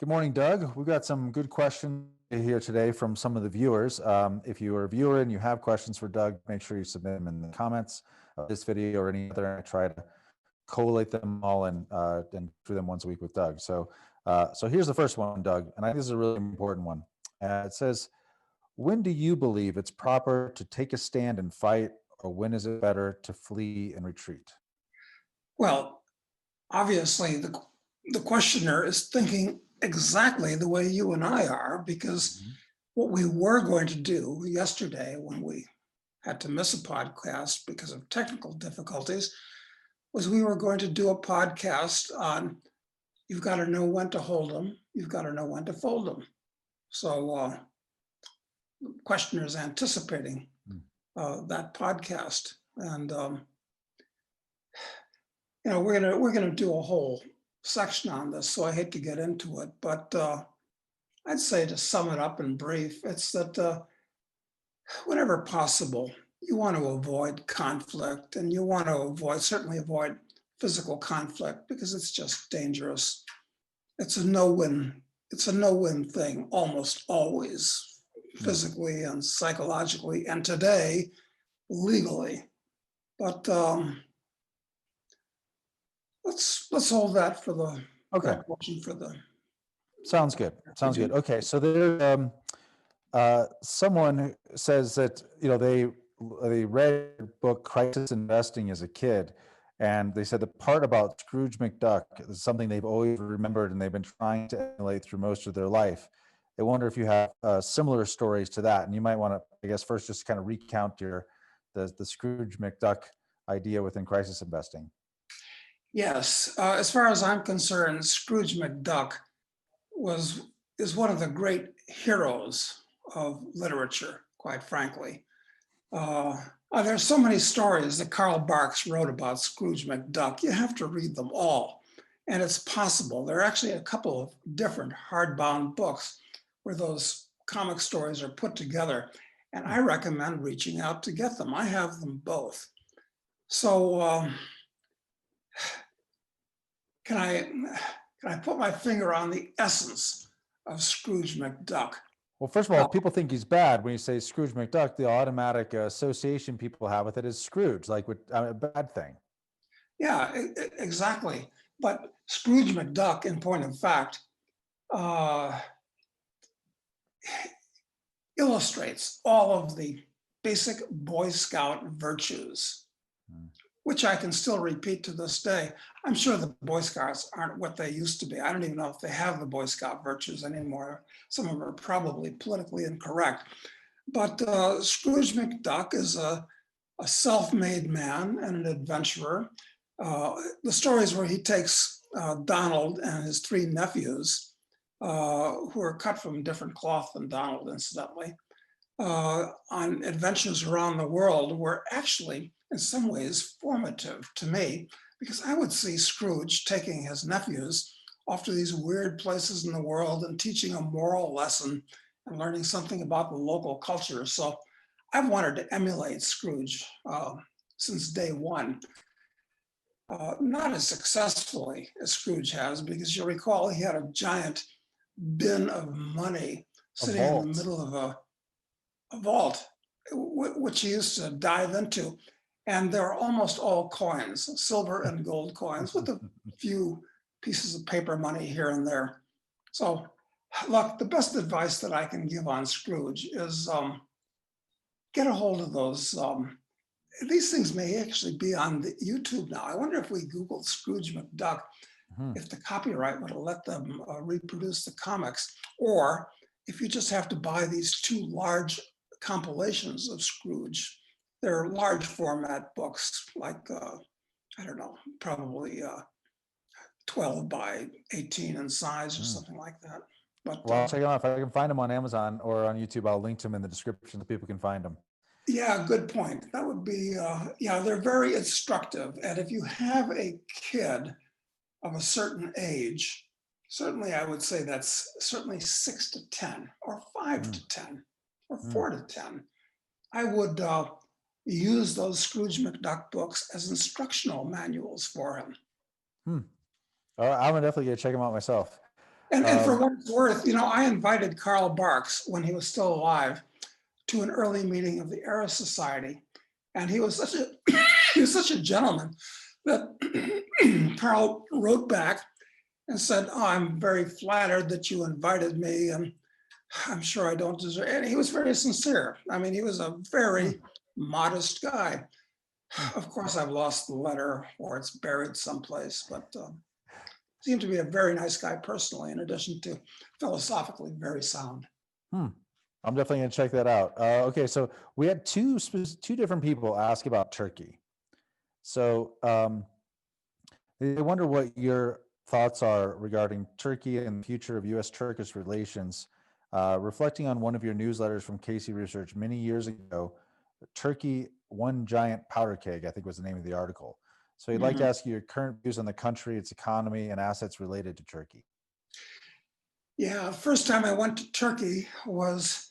Good morning, Doug. We've got some good questions here today from some of the viewers. If you are a viewer and you have questions for Doug, make sure you submit them in the comments of this video or any other. I try to collate them all and do them once a week with Doug. So here's the first one, Doug, and I think this is a really important one. It says, when do you believe it's proper to take a stand and fight, or when is it better to flee and retreat? Well, obviously, the questioner is thinking exactly the way you and I are, because Mhm. what we were going to do yesterday when we had to miss a podcast because of technical difficulties was we were going to do a podcast on you've got to know when to hold them, you've got to know when to fold them. So the questioner is anticipating Mm. that podcast. And we're gonna do a whole section on this, so I hate to get into it, but I'd say to sum it up in brief, it's that whenever possible, you want to avoid conflict, and you want to certainly avoid physical conflict because it's just dangerous. It's a no-win. It's a no-win thing almost always, Mm. physically and psychologically, and today legally. But let's hold that for Okay, that portion for the sounds good. Sounds good. afternoon. Okay, so someone who says that they read the book Crisis Investing as a kid, and they said the part about Scrooge McDuck is something they've always remembered and they've been trying to emulate through most of their life. They wonder if you have similar stories to that, and you might want to, I guess, first just kind of recount the Scrooge McDuck idea within crisis investing. Yes, as far as I'm concerned, Scrooge McDuck was is one of the great heroes of literature, quite frankly. There's so many stories that Karl Barks wrote about Scrooge McDuck. You have to read them all. And it's possible. There are actually a couple of different hardbound books where those comic stories are put together. And I recommend reaching out to get them. I have them both. So can I put my finger on the essence of Scrooge McDuck? Well, first of all, if people think he's bad when you say Scrooge McDuck, the automatic association people have with it is Scrooge, like with a bad thing. Yeah, exactly. But Scrooge McDuck, in point of fact, uh, illustrates all of the basic Boy Scout virtues, Mm. which I can still repeat to this day. I'm sure the Boy Scouts aren't what they used to be. I don't even know if they have the Boy Scout virtues anymore. Some of them are probably politically incorrect. But Scrooge McDuck is a self-made man and an adventurer. The stories where he takes Donald and his three nephews, who are cut from different cloth than Donald, incidentally, on adventures around the world were actually, in some ways, formative to me, because I would see Scrooge taking his nephews off to these weird places in the world and teaching a moral lesson and learning something about the local culture. So I've wanted to emulate Scrooge since day one. Not as successfully as Scrooge has, because you'll recall he had a giant bin of money A sitting in the vault. middle of a vault, which he used to dive into. And they're almost all coins, silver and gold coins, with a few pieces of paper money here and there. So, look, the best advice that I can give on Scrooge is get a hold of those. These things may actually be on the YouTube now. I wonder if we Googled Scrooge McDuck, Mhm. if the copyright would have let them reproduce the comics, or if you just have to buy these two large compilations of Scrooge. They're large format books, like, I don't know, probably 12 by 18 in size or Mm. something like that. But Well, I'll check them out. If I can find them on Amazon or on YouTube, I'll link to them in the description so people can find them. yeah, good point. That would be, yeah, they're very instructive. And if you have a kid of a certain age, certainly I would say that's certainly 6 to 10 or 5 Mm. to 10 or Mm. 4 to 10. I would use those Scrooge McDuck books as instructional manuals for him. Hmm. I'm definitely gonna check them out myself. And for what it's worth, I invited Karl Barks when he was still alive to an early meeting of the Era Society, and he was such a he was such a gentleman that Karl wrote back and said, "Oh, I'm very flattered that you invited me, and I'm sure I don't deserve." And he was very sincere. I mean, he was a very modest guy. Of course, I've lost the letter or it's buried someplace, but seemed to be a very nice guy personally, in addition to philosophically very sound. I'm definitely going to check that out. Okay, so we had two different people ask about Turkey. So they wonder what your thoughts are regarding Turkey and the future of U.S.-Turkish relations. Reflecting on one of your newsletters from Casey Research many years ago, Turkey, one giant powder keg, I think was the name of the article. So he'd like to ask you your current views on the country, its economy, and assets related to Turkey. Yeah, first time I went to Turkey was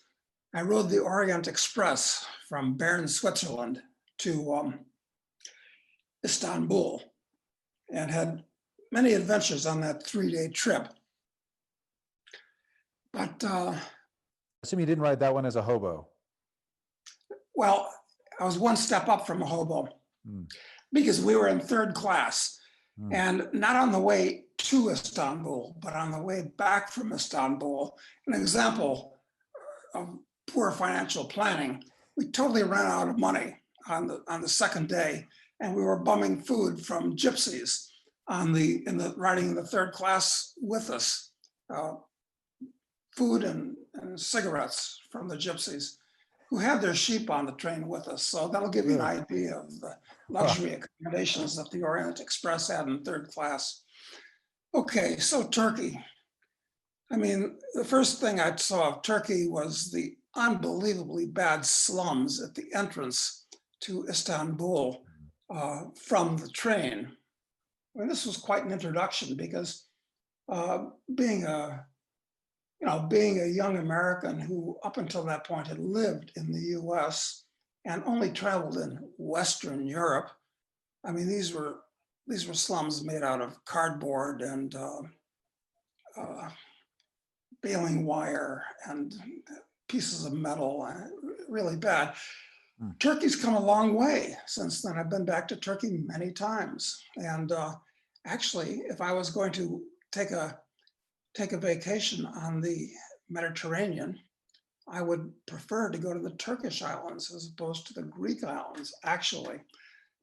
I rode the Orient Express from Bern, Switzerland to Istanbul, and had many adventures on that 3-day trip. But I assume you didn't ride that one as a hobo. well, I was one step up from a hobo because we were in third class, and not on the way to Istanbul, but on the way back from Istanbul. An example of poor financial planning. We totally ran out of money on the second day, and we were bumming food from gypsies riding in the third class with us. Food and cigarettes from the gypsies who had their sheep on the train with us. So that'll give you an idea of the luxury accommodations that the Orient Express had in third class. Okay, so Turkey. I mean, the first thing I saw of Turkey was the unbelievably bad slums at the entrance to Istanbul from the train. I mean, this was quite an introduction because being a young American who up until that point had lived in the US and only traveled in Western Europe, I mean, these were slums made out of cardboard and baling wire and pieces of metal, really bad. Turkey's come a long way since then. I've been back to Turkey many times. And actually, if I was going to take a vacation on the Mediterranean, I would prefer to go to the Turkish islands as opposed to the Greek islands, actually.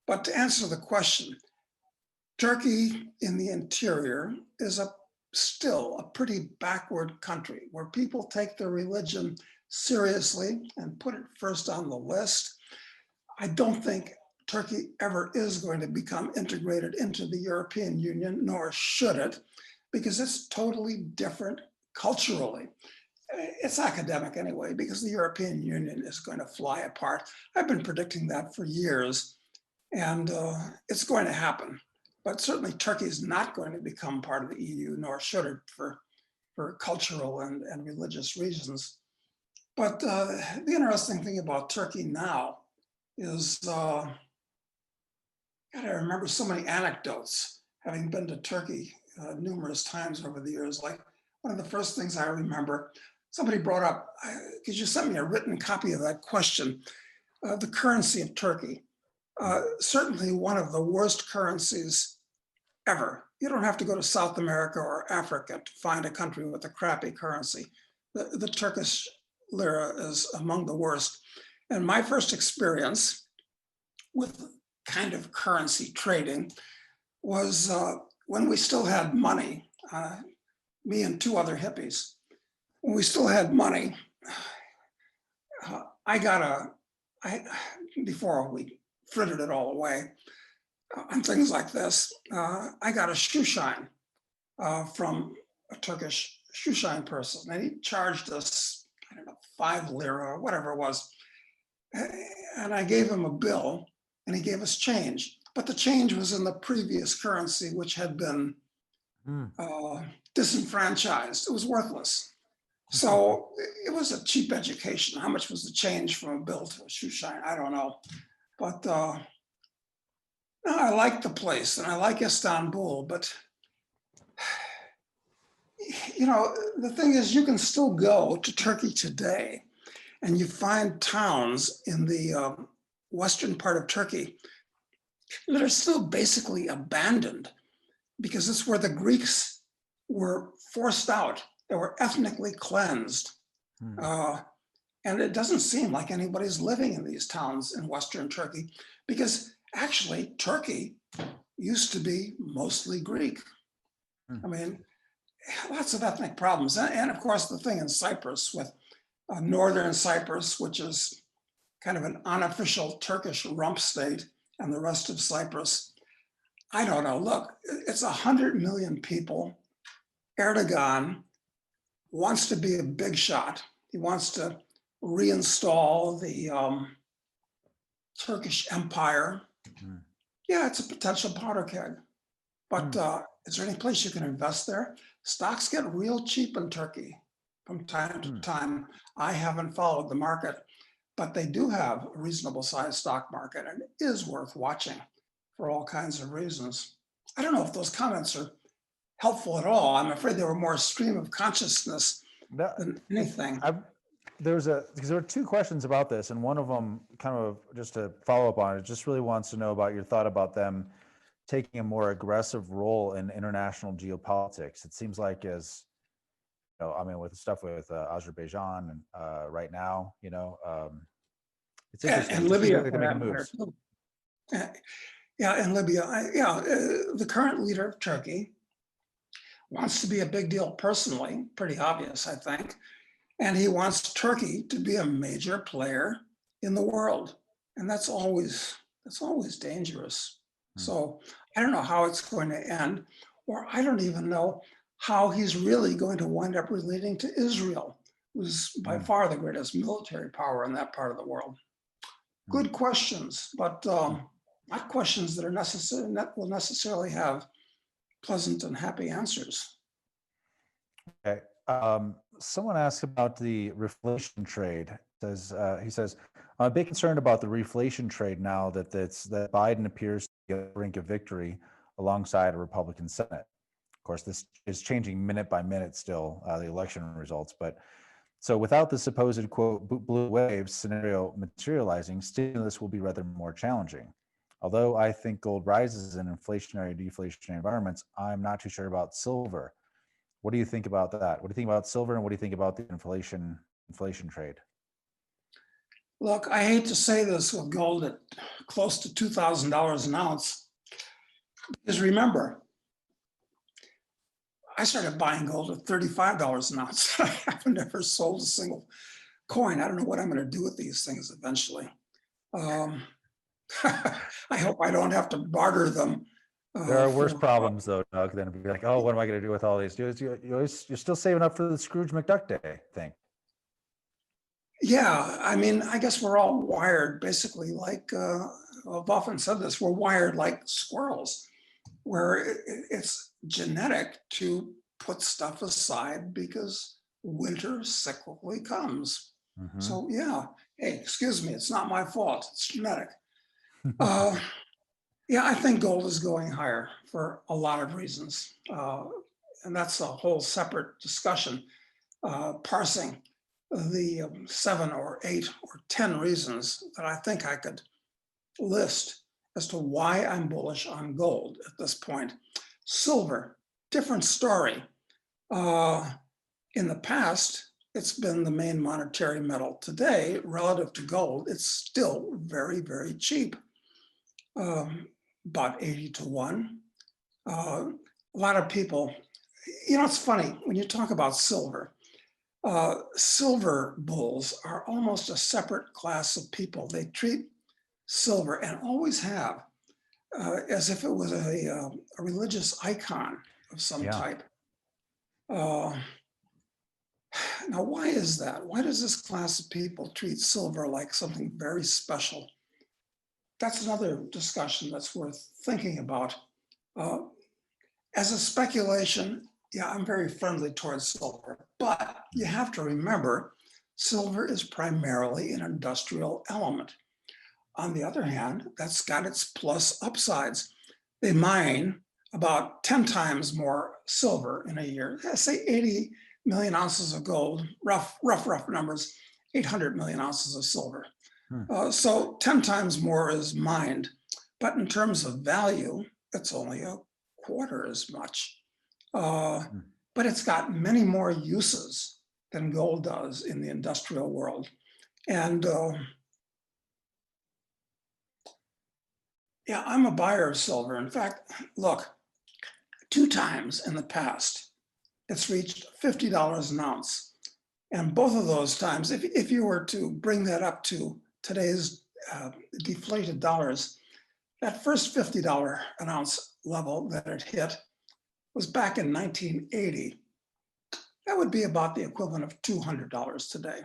But to answer the question, Turkey in the interior is still a pretty backward country where people take their religion seriously and put it first on the list. I don't think Turkey ever is going to become integrated into the European Union, nor should it, because it's totally different culturally. It's academic anyway, because the European Union is going to fly apart. I've been predicting that for years, and it's going to happen. But certainly Turkey is not going to become part of the EU, nor should it for cultural and religious reasons. But the interesting thing about Turkey now is, God, I remember so many anecdotes having been to Turkey numerous times over the years. Like one of the first things I remember, somebody brought up, because you sent me a written copy of that question, the currency of Turkey. Certainly one of the worst currencies ever. You don't have to go to South America or Africa to find a country with a crappy currency. The Turkish lira is among the worst. And my first experience with kind of currency trading was when we still had money, me and two other hippies. When we still had money, before we frittered it all away, on things like this, I got a shoe shine from a Turkish shoe shine person, and he charged us, I don't know, 5 lira or whatever it was. And I gave him a bill, and he gave us change. But the change was in the previous currency, which had been disenfranchised. It was worthless. So it was a cheap education. How much was the change from a bill to a shoe shine? I don't know. But no, I like the place and I like Istanbul, but The thing is, you can still go to Turkey today and you find towns in the western part of Turkey that are still basically abandoned because it's where the Greeks were forced out. They were ethnically cleansed. Hmm. And it doesn't seem like anybody's living in these towns in Western Turkey because actually Turkey used to be mostly Greek. Hmm. I mean, lots of ethnic problems. And of course, the thing in Cyprus with northern Cyprus, which is kind of an unofficial Turkish rump state, and the rest of Cyprus. I don't know. Look, it's 100 million people. Erdogan wants to be a big shot. He wants to reinstall the Turkish empire. Hmm. Yeah, it's a potential powder keg. But is there any place you can invest there? Stocks get real cheap in Turkey from time to time. I haven't followed the market, but they do have a reasonable sized stock market and it is worth watching for all kinds of reasons. I don't know if those comments are helpful at all. I'm afraid they were more stream of consciousness than anything. Because there were two questions about this, and one of them, kind of just to follow up on it, just really wants to know about your thought about them taking a more aggressive role in international geopolitics. It seems like, as I mean, with the stuff with Azerbaijan and right now, it's interesting. And Libya, like they're making moves. Yeah, in Libya, the current leader of Turkey wants to be a big deal personally, pretty obvious, I think. And he wants Turkey to be a major player in the world. And that's always dangerous. So I don't know how it's going to end, or I don't even know how he's really going to wind up relating to Israel, who's by far the greatest military power in that part of the world. Good questions, but not questions that will necessarily have pleasant and happy answers. Okay. Someone asked about the reflation trade. He says, I'm a bit concerned about the reflation trade now that Biden appears to be at the brink of victory alongside a Republican Senate. Of course, this is changing minute by minute still, the election results. But so without the supposed, quote, blue wave scenario materializing, stimulus will be rather more challenging. Although I think gold rises in inflationary, deflationary environments, I'm not too sure about silver. What do you think about that? What do you think about silver, and what do you think about the inflation trade? Look, I hate to say this with gold at close to $2,000 an ounce, because remember, I started buying gold at $35 an ounce. I've never sold a single coin. I don't know what I'm going to do with these things eventually. I hope I don't have to barter them. There are worse problems, though, Doug, than to be like, oh, what am I going to do with all these? You're still saving up for the Scrooge McDuck day thing. Yeah, I mean, I guess we're all wired basically like, I've often said this, we're wired like squirrels, where it's genetic to put stuff aside because winter cyclically comes. So yeah, hey, excuse me, it's not my fault, it's genetic. Yeah, I think gold is going higher for a lot of reasons. And that's a whole separate discussion, parsing the 7 or 8 or 10 reasons that I think I could list as to why I'm bullish on gold at this point. Silver, different story. In the past, it's been the main monetary metal. Today, relative to gold, it's still very, very cheap. About 80 to 1. A lot of people, it's funny when you talk about silver. Silver bulls are almost a separate class of people. They treat silver, and always have, as if it was a religious icon of some type. Now, why is that? Why does this class of people treat silver like something very special? That's another discussion that's worth thinking about. As a speculation, yeah, I'm very friendly towards silver, but you have to remember, silver is primarily an industrial element. On the other hand, that's got its plus upsides. They mine about 10 times more silver in a year. Say 80 million ounces of gold, rough numbers, 800 million ounces of silver. Hmm. So 10 times more is mined. But in terms of value, it's only a quarter as much. But it's got many more uses than gold does in the industrial world. And yeah, I'm a buyer of silver. In fact, look, 2 times in the past, it's reached $50 an ounce. And both of those times, if you were to bring that up to today's deflated dollars, that first $50 an ounce level that it hit was back in 1980. That would be about the equivalent of $200 today.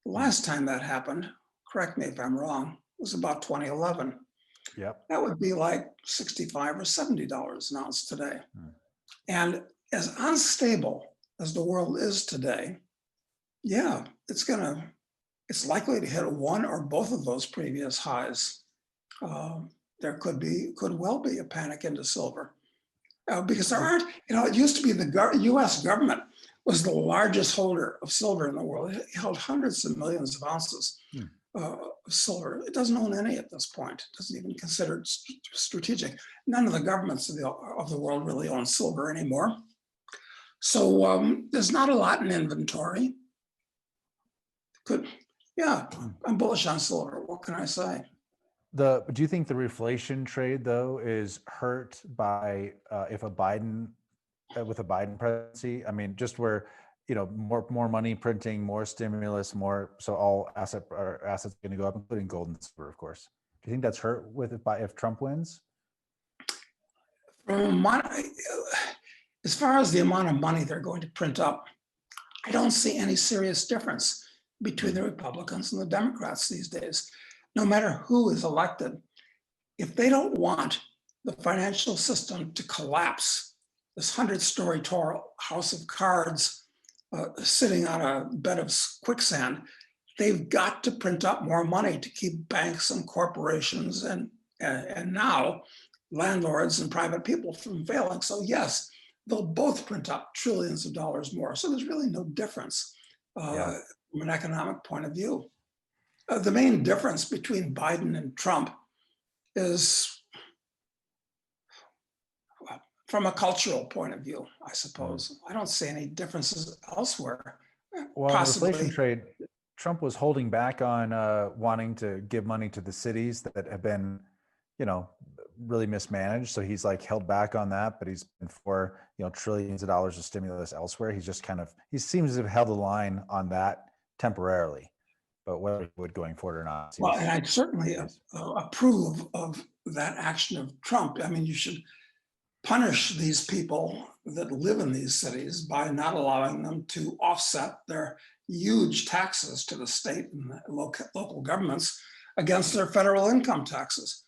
The last time that happened, correct me if I'm wrong, was about 2011. Yep. That would be like $65 or $70 an ounce today. And as unstable as the world is today, yeah, it's likely to hit one or both of those previous highs. There could well be a panic into silver because there aren't, it used to be the US government was the largest holder of silver in the world. It held hundreds of millions of ounces of silver. It doesn't own any at this point. It doesn't even consider it strategic. None of the governments of the world really own silver anymore. So there's not a lot in inventory. I'm bullish on silver. What can I say? Do you think the reflation trade though is hurt by if a Biden with a Biden presidency? I mean, just where more money printing, more stimulus, so all assets are going to go up, including gold and silver, of course. Do you think that's hurt with if Trump wins? As far as the amount of money they're going to print up, I don't see any serious difference between the Republicans and the Democrats these days. No matter who is elected, if they don't want the financial system to collapse, this 100-story tall house of cards sitting on a bed of quicksand, they've got to print up more money to keep banks and corporations and now landlords and private people from failing. So yes, they'll both print up trillions of dollars more. So there's really no difference from an economic point of view. The main difference between Biden and Trump is from a cultural point of view, I suppose. I don't see any differences elsewhere. Well, in the reflation trade, Trump was holding back on wanting to give money to the cities that have been, really mismanaged. So he's held back on that, but he's been for, trillions of dollars of stimulus elsewhere. He's just he seems to have held the line on that temporarily, but whether he would going forward or not. Well, and I certainly approve of that action of Trump. I mean, you should punish these people that live in these cities by not allowing them to offset their huge taxes to the state and the local governments against their federal income taxes.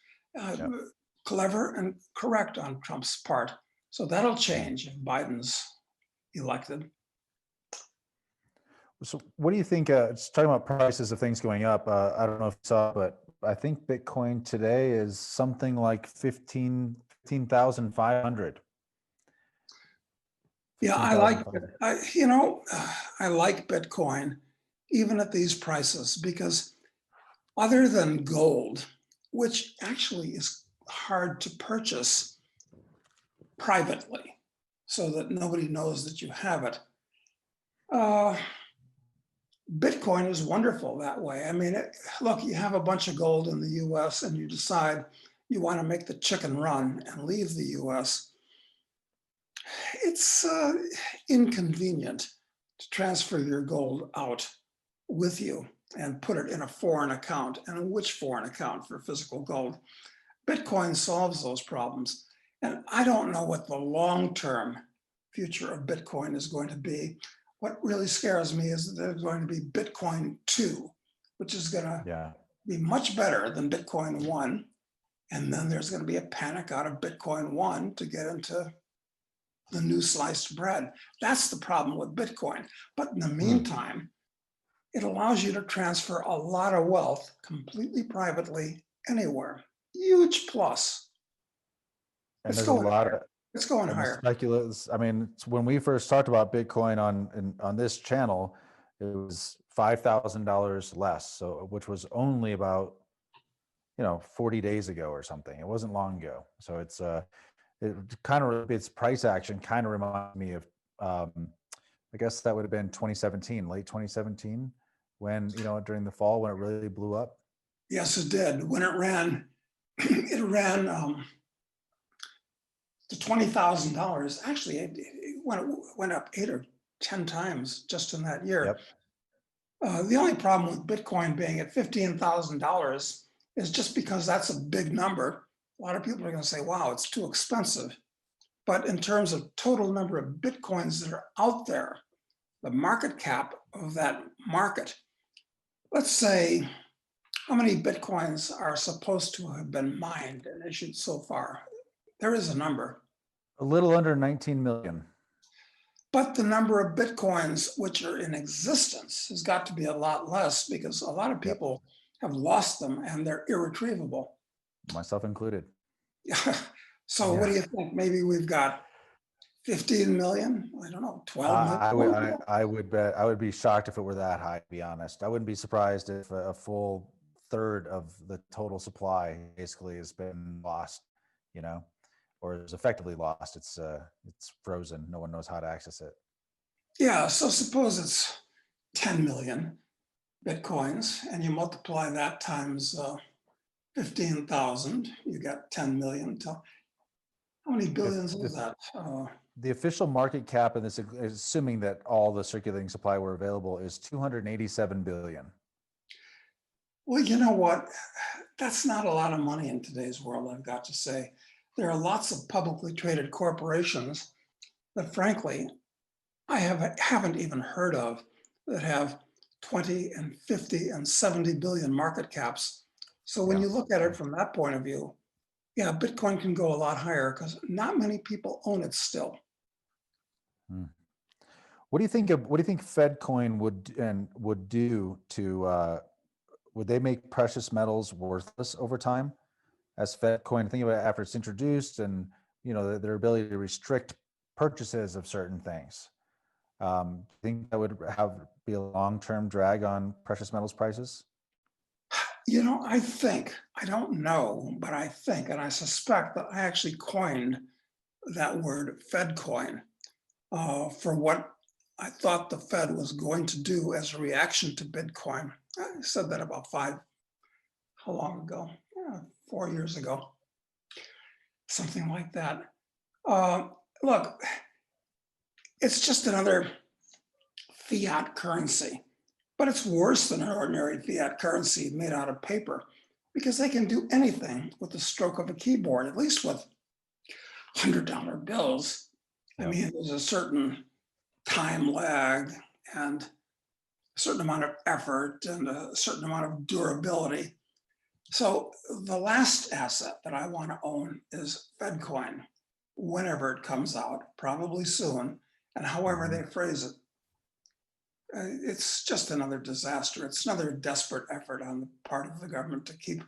Clever and correct on Trump's part. So that'll change if Biden's elected. So what do you think, just talking about prices of things going up, I don't know if you saw, but I think Bitcoin today is something like 15,500. Yeah, I like Bitcoin even at these prices because other than gold, which actually is hard to purchase privately so that nobody knows that you have it, Bitcoin is wonderful that way. I mean, look, you have a bunch of gold in the US and you decide you want to make the chicken run and leave the US. It's inconvenient to transfer your gold out with you and put it in a foreign account. And which foreign account for physical gold? Bitcoin solves those problems. And I don't know what the long-term future of Bitcoin is going to be. What really scares me is that there's going to be Bitcoin 2, which is going to be much better than Bitcoin 1. And then there's going to be a panic out of Bitcoin 1 to get into the new sliced bread. That's the problem with Bitcoin. But in the meantime, it allows you to transfer a lot of wealth completely privately anywhere. Huge plus. And there's a lot of It's going And the higher. speculators, I mean, when we first talked about Bitcoin on this channel, it was $5,000 less. So, which was only about, 40 days ago or something. It wasn't long ago. So it kind of, its price action kind of reminds me of, I guess that would have been 2017, late 2017, when, during the fall when it really blew up. Yes, it did. When it ran, it ran to $20,000. Actually, it went up 8 or 10 times just in that year. Yep. The only problem with Bitcoin being at $15,000 is just because that's a big number. A lot of people are going to say, wow, it's too expensive. But in terms of total number of Bitcoins that are out there, the market cap of that market, let's say, how many Bitcoins are supposed to have been mined and issued so far? There is a number. A little under 19 million. But the number of Bitcoins which are in existence has got to be a lot less because a lot of Yep. people have lost them and they're irretrievable. Myself included. So what do you think? Maybe we've got 15 million? I don't know, 12 million? I would bet, I would be shocked if it were that high, to be honest. I wouldn't be surprised if a full third of the total supply basically has been lost, or is effectively lost. It's frozen. No one knows how to access it. Yeah, so suppose it's 10 million Bitcoins and you multiply that times 15,000, you got 10 million. How many billions is that? The official market cap in this, assuming that all the circulating supply were available, is 287 billion. Well, you know what? That's not a lot of money in today's world, I've got to say. There are lots of publicly traded corporations that, frankly, I haven't even heard of that have 20 and 50 and 70 billion market caps. So when you look at it from that point of view, yeah, Bitcoin can go a lot higher because not many people own it still. What do you think fedcoin would do to, would they make precious metals worthless over time as fedcoin? Think about it after it's introduced and, their ability to restrict purchases of certain things. Think that would be a long-term drag on precious metals prices? I don't know, but I think, and I suspect that I actually coined that word fedcoin for what I thought the Fed was going to do as a reaction to Bitcoin. I said that about how long ago? 4 years ago, something like that. Look, it's just another fiat currency, but it's worse than an ordinary fiat currency made out of paper because they can do anything with the stroke of a keyboard, at least with $100 bills. I mean, there's a certain time lag and a certain amount of effort and a certain amount of durability. So the last asset that I want to own is fedcoin, whenever it comes out, probably soon, and however they phrase it. It's just another disaster. It's another desperate effort on the part of the government to keep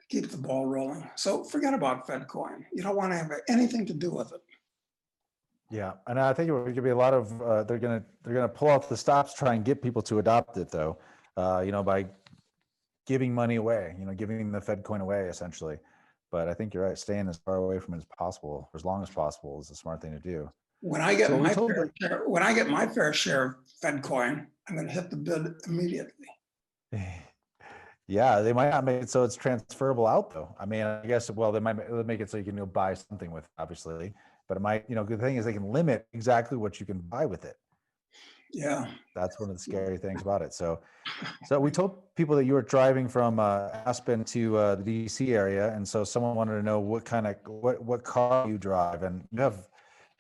the ball rolling. So forget about fedcoin. You don't want to have anything to do with it. Yeah, and I think it could be a lot of they're gonna pull out the stops, try and get people to adopt it though, by giving money away, giving the Fed coin away essentially. But I think you're right, staying as far away from it as possible, for as long as possible, is the smart thing to do. When I get my fair share of fedcoin, I'm going to hit the bid immediately. Yeah, they might not make it so it's transferable out though. I mean, I guess, well, they might make it so you can buy something with it, obviously, but it might, the thing is they can limit exactly what you can buy with it. Yeah. That's one of the scary things about it. So we told people that you were driving from Aspen to the DC area. And so someone wanted to know what car you drive, and you have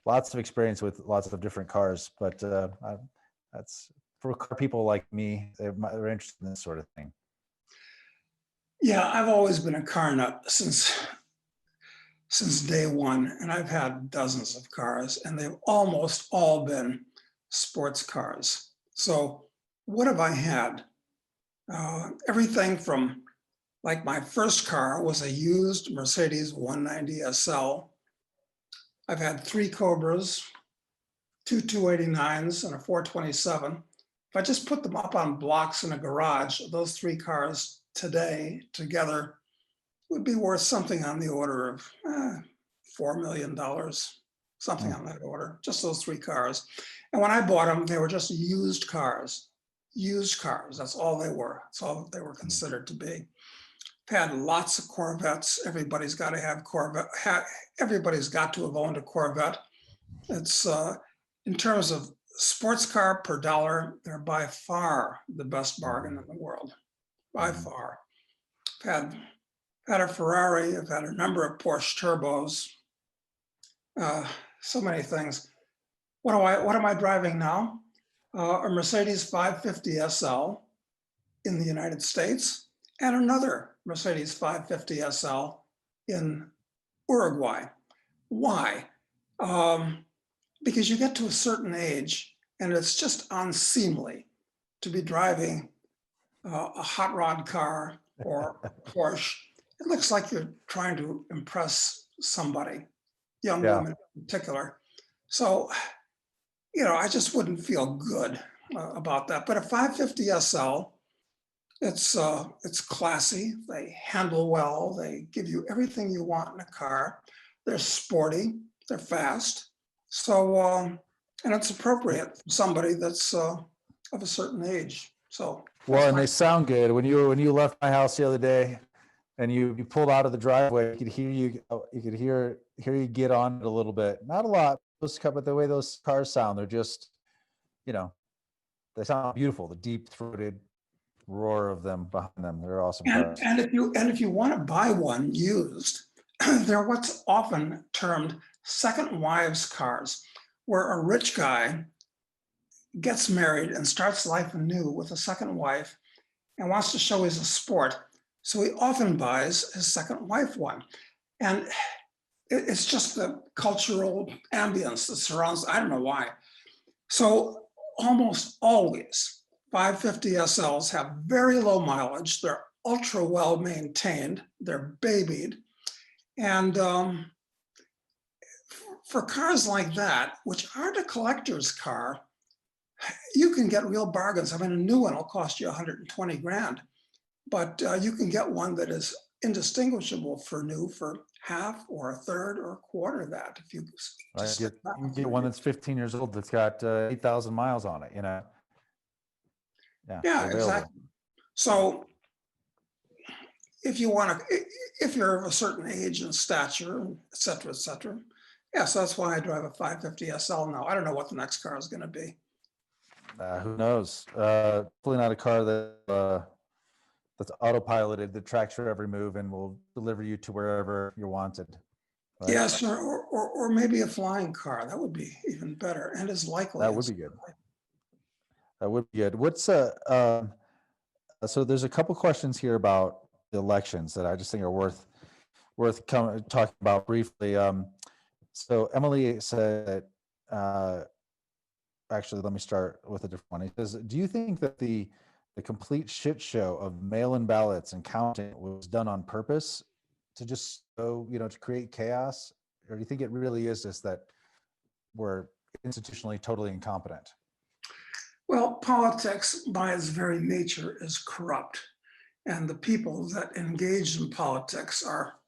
lots of experience with lots of different cars, but that's for car people like me, they're interested in this sort of thing. Yeah, I've always been a car nut since day one, and I've had dozens of cars, and they've almost all been sports cars. So what have I had? Everything from, like, my first car was a used Mercedes 190 SL. I've had 3 Cobras, 2 289s, and a 427. If I just put them up on blocks in a garage, those 3 cars today together would be worth something on the order of $4 million, something Mm. on that order, just those 3 cars. And when I bought them, they were just used cars. Used cars, that's all they were. That's all they were considered to be. I've had lots of Corvettes. Everybody's got to have Corvette. Everybody's got to have owned a Corvette. It's in terms of sports car per dollar, they're by far the best bargain in the world, by far. I've had a Ferrari. I've had a number of Porsche turbos. So many things. What am I driving now? A Mercedes 550 SL in the United States, and another Mercedes 550 SL in Uruguay. Why? Because you get to a certain age and it's just unseemly to be driving a hot rod car or a Porsche. It looks like you're trying to impress somebody, young Yeah. women in particular. So, I just wouldn't feel good about that. But a 550 SL, it's classy. They handle well. They give you everything you want in a car. They're sporty. They're fast. So, and it's appropriate for somebody that's of a certain age. So, Well, and they sound good. When you left my house the other day, and you pulled out of the driveway, you could hear you get on it a little bit. Not a lot, but the way those cars sound, they're just, they sound beautiful. The deep throated roar of them behind them. They're awesome cars. And if you want to buy one used, they're what's often termed second wives cars, where a rich guy gets married and starts life anew with a second wife and wants to show he's a sport. So he often buys his second wife one. And it's just the cultural ambience that surrounds, I don't know why. So almost always 550 SLs have very low mileage. They're ultra well maintained. They're babied. And for cars like that, which aren't a collector's car, you can get real bargains. I mean, a new one will cost you 120 grand, but you can get one that is indistinguishable for new for half or a third or a quarter of that. If you just You get one that's 15 years old that's got 8,000 miles on it, Yeah, exactly. So if you're of a certain age and stature, et cetera, yeah, so that's why I drive a 550 SL now. I don't know what the next car is going to be. Who knows? Probably not a car that's autopiloted, that tracks your every move and will deliver you to wherever you're wanted. Right? Yes, or maybe a flying car. That would be even better and as likely. That would be good. That would be good. What's so there's a couple questions here about the elections that I just think are worth talking about briefly. So Emily said, actually, let me start with a different one. He says, do you think that the complete shit show of mail-in ballots and counting was done on purpose to just to create chaos? Or do you think it really is just that we're institutionally totally incompetent? Well, politics by its very nature is corrupt. And the people that engage in politics are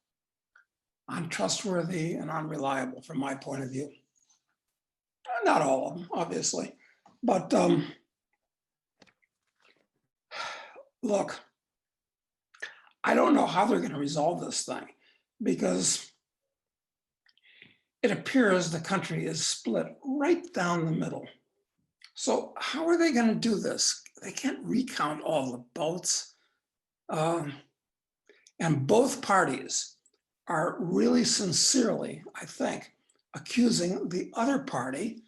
untrustworthy and unreliable from my point of view. Not all of them, obviously, but look, I don't know how they're going to resolve this thing, because it appears the country is split right down the middle. So how are they going to do this? They can't recount all the votes. And both parties are really sincerely, I think, accusing the other party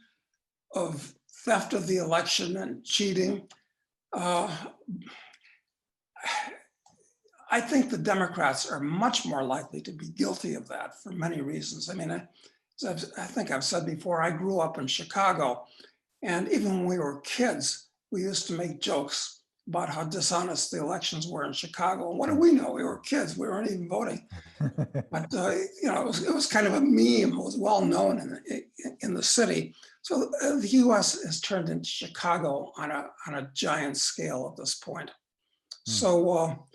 of theft of the election and cheating. I think the Democrats are much more likely to be guilty of that for many reasons. I mean, I think I've said before, I grew up in Chicago, and even when we were kids, we used to make jokes about how dishonest the elections were in Chicago. And what do we know? We were kids. We weren't even voting. But it was kind of a meme. It was well known in the city. So the U.S. has turned into Chicago on a giant scale at this point. So,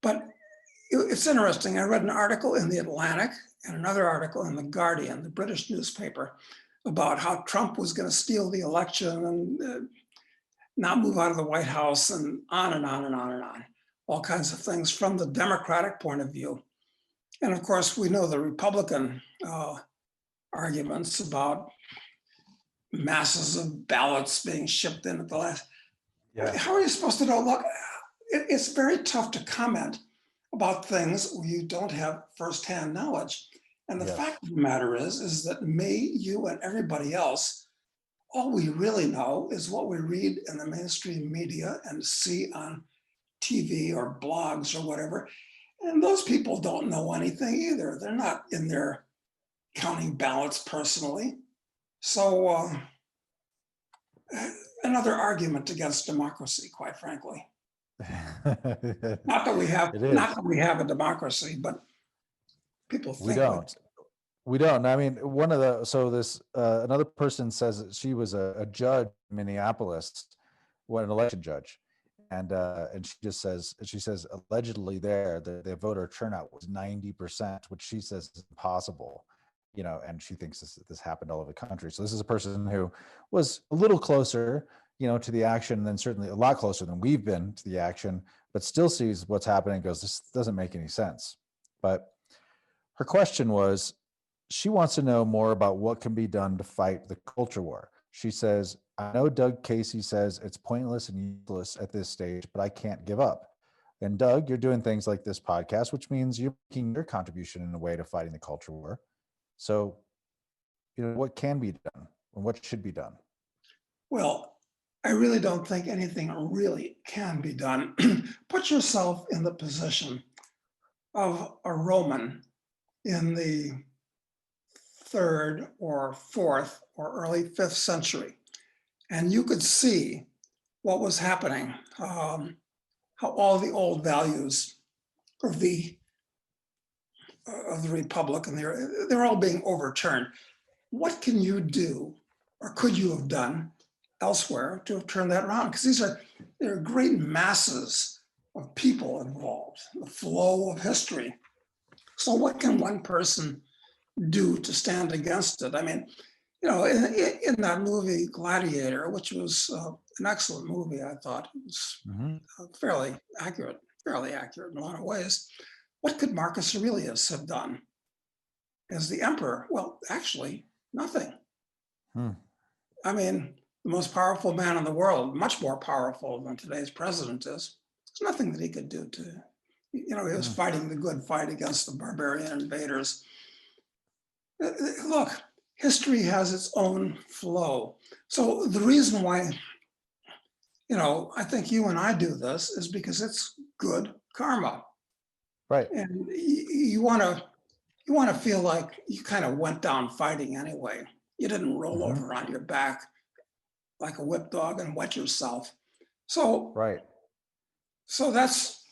but it's interesting. I read an article in the Atlantic and another article in the Guardian, the British newspaper, about how Trump was going to steal the election and not move out of the White House, and on and on and on and on. All kinds of things from the Democratic point of view. And of course, we know the Republican arguments about masses of ballots being shipped in at the last. Yeah. How are you supposed to know? Look, it's very tough to comment about things where you don't have firsthand knowledge. And the fact of the matter is that me, you, and everybody else, all we really know is what we read in the mainstream media and see on TV or blogs or whatever. And those people don't know anything either. They're not in there counting ballots personally. So another argument against democracy, quite frankly. Not that we have a democracy, but people think we don't. I mean, another person says that she was a judge in Minneapolis, an election judge. And she says allegedly the voter turnout was 90%, which she says is impossible, and she thinks this happened all over the country. So this is a person who was a little closer, to the action, than certainly a lot closer than we've been to the action, but still sees what's happening and goes, this doesn't make any sense. But her question was, she wants to know more about what can be done to fight the culture war. She says, I know Doug Casey says it's pointless and useless at this stage, but I can't give up. And Doug, you're doing things like this podcast, which means you're making your contribution in a way to fighting the culture war. So, what can be done and what should be done? Well, I really don't think anything really can be done. Put yourself in the position of a Roman in the 3rd or 4th or early 5th century. And you could see what was happening, how all the old values of the Republic, and they're all being overturned. What can you do, or could you have done elsewhere to have turned that around? Because there are great masses of people involved, the flow of history. So what can one person do to stand against it? I mean, in that movie Gladiator, which was an excellent movie, I thought it was fairly accurate in a lot of ways. What could Marcus Aurelius have done as the emperor? Well, actually, nothing. I mean, the most powerful man in the world, much more powerful than today's president is. There's nothing that he could do to, he was fighting the good fight against the barbarian invaders. Look, history has its own flow. So the reason why, I think you and I do this is because it's good karma. Right. And you want to feel like you kind of went down fighting anyway. You didn't roll over on your back like a whip dog and wet yourself. So right. So that's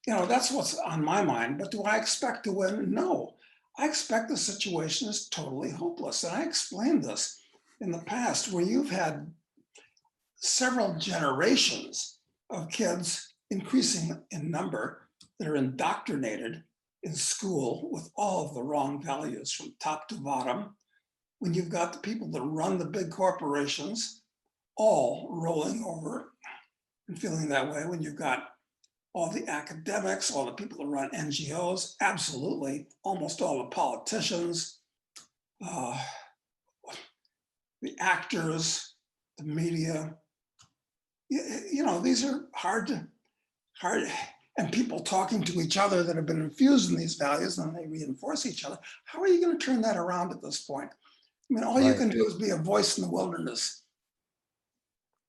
what's on my mind. But do I expect to win? No. I expect the situation is totally hopeless. And I explained this in the past, where you've had several generations of kids increasing in number that are indoctrinated in school with all of the wrong values from top to bottom. When you've got the people that run the big corporations all rolling over and feeling that way, when you've got all the academics, all the people that run NGOs, absolutely, almost all the politicians, the actors, the media, these are hard, and people talking to each other that have been infused in these values, and they reinforce each other. How are you going to turn that around at this point? I mean, all you can do is be a voice in the wilderness.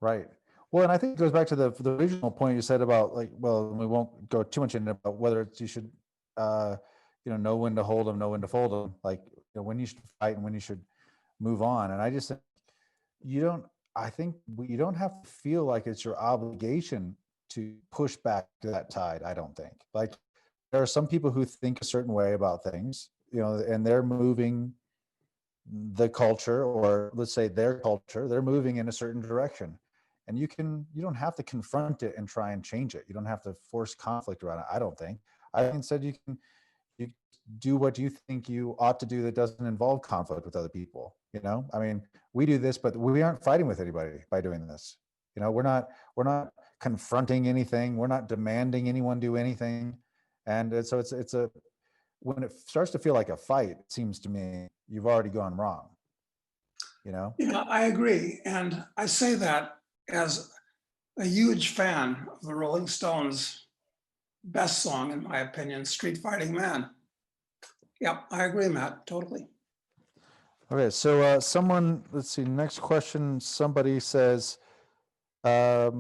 Right. Well, and I think it goes back to the original point you said about, like, well, we won't go too much into about whether you should, know when to hold them, know when to fold them, like, when you should fight and when you should move on. And I just think I think you don't have to feel like it's your obligation to push back to that tide. I don't think. Like, there are some people who think a certain way about things, and they're moving the culture, or let's say their culture, they're moving in a certain direction. And you don't have to confront it and try and change it. You don't have to force conflict around it. I don't think. I think instead you do what you think you ought to do that doesn't involve conflict with other people. I mean, we do this, but we aren't fighting with anybody by doing this. We're not confronting anything. We're not demanding anyone do anything. And so it's a when it starts to feel like a fight, it seems to me you've already gone wrong. Yeah, I agree. And I say that as a huge fan of the Rolling Stones' best song, in my opinion, Street Fighting Man. Yep, I agree, Matt, totally. Okay, so let's see, next question. Somebody says, out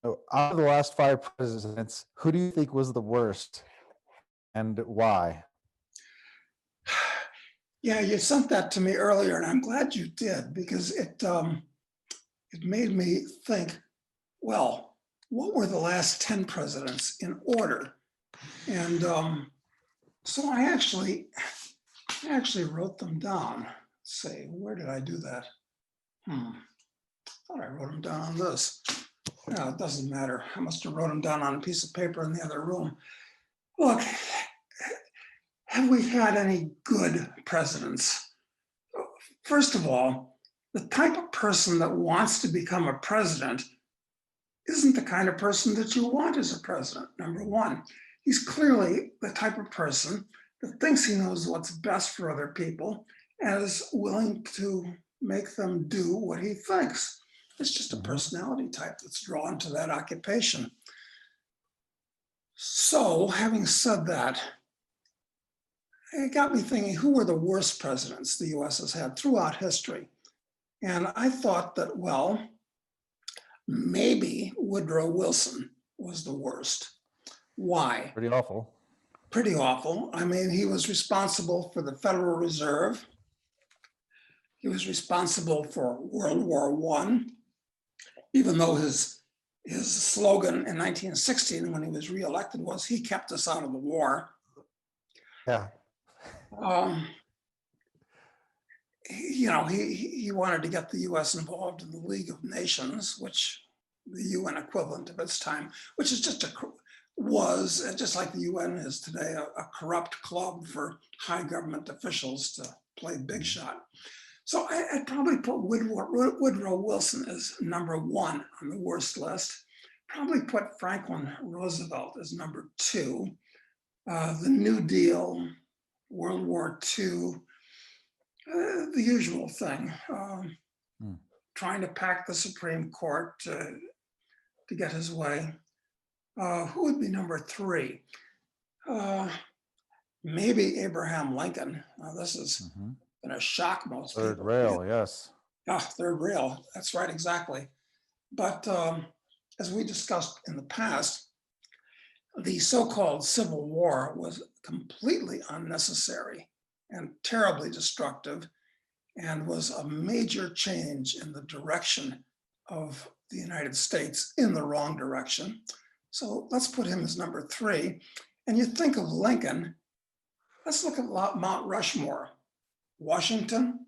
of the last 5 presidents, who do you think was the worst and why? Yeah, you sent that to me earlier, and I'm glad you did, because it made me think, well, what were the last 10 presidents in order? And so I actually wrote them down. Let's see, where did I do that? I thought I wrote them down on this. No, it doesn't matter. I must have wrote them down on a piece of paper in the other room. Look, have we had any good presidents? First of all, the type of person that wants to become a president isn't the kind of person that you want as a president, number one. He's clearly the type of person that thinks he knows what's best for other people and is willing to make them do what he thinks. It's just a personality type that's drawn to that occupation. So, having said that, it got me thinking, who were the worst presidents the US has had throughout history? And I thought that, well, maybe Woodrow Wilson was the worst. Why? Pretty awful. Pretty awful. I mean, he was responsible for the Federal Reserve. He was responsible for World War I, even though his slogan in 1916, when he was reelected, was "He kept us out of the war." Yeah. He wanted to get the U.S. involved in the League of Nations, which the UN equivalent of its time, which is just like the UN is today, a corrupt club for high government officials to play big shot. So I'd probably put Woodrow Wilson as number one on the worst list. Probably put Franklin Roosevelt as number two. The New Deal, World War II, the usual thing. Trying to pack the Supreme Court to get his way. Who would be number three? Maybe Abraham Lincoln. This has been a shock most Third people. rail, yes. Third rail. That's right, exactly. But as we discussed in the past, the so-called Civil War was completely unnecessary and terribly destructive, and was a major change in the direction of the United States in the wrong direction. So let's put him as number three. And you think of Lincoln, let's look at Mount Rushmore. Washington,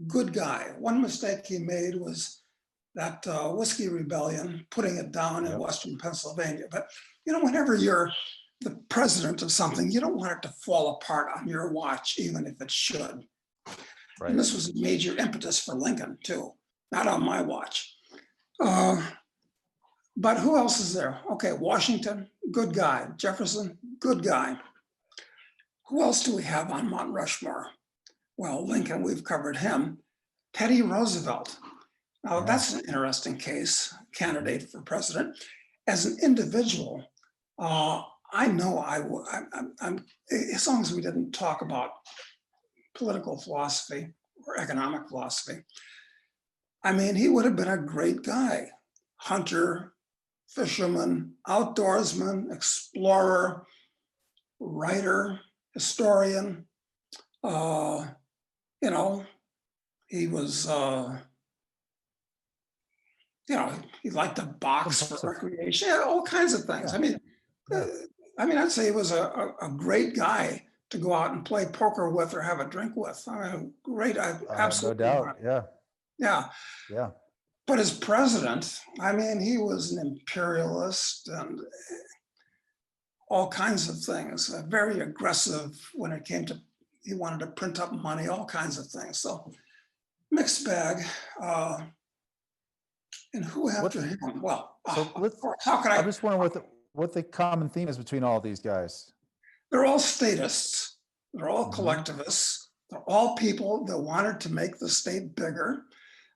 good guy. One mistake he made was that Whiskey Rebellion, putting it down in Western Pennsylvania. But whenever you're the president of something, you don't want it to fall apart on your watch, even if it should. Right. And this was a major impetus for Lincoln, too. Not on my watch. But who else is there? Okay, Washington, good guy. Jefferson, good guy. Who else do we have on Mount Rushmore? Well, Lincoln, we've covered him. Teddy Roosevelt. Now, that's an interesting candidate for president. As an individual, I know I'm, as long as we didn't talk about political philosophy or economic philosophy, I mean, he would have been a great guy. Hunter, fisherman, outdoorsman, explorer, writer, historian. He was you know, he liked to box for Impressive. recreation, yeah, all kinds of things. Yeah. Uh, Yeah. I'd say he was a great guy to go out and play poker with or have a drink with. I mean, great, No absolutely, doubt. Yeah. yeah. Yeah. But as president, I mean, he was an imperialist and all kinds of things, very aggressive when it came to, he wanted to print up money, all kinds of things. So mixed bag. And who after What's him? Well, so of let's, course, how could I'm I? just wondering what the common theme is between all these guys. They're all statists. They're all Hmm. collectivists. They're all people that wanted to make the state bigger.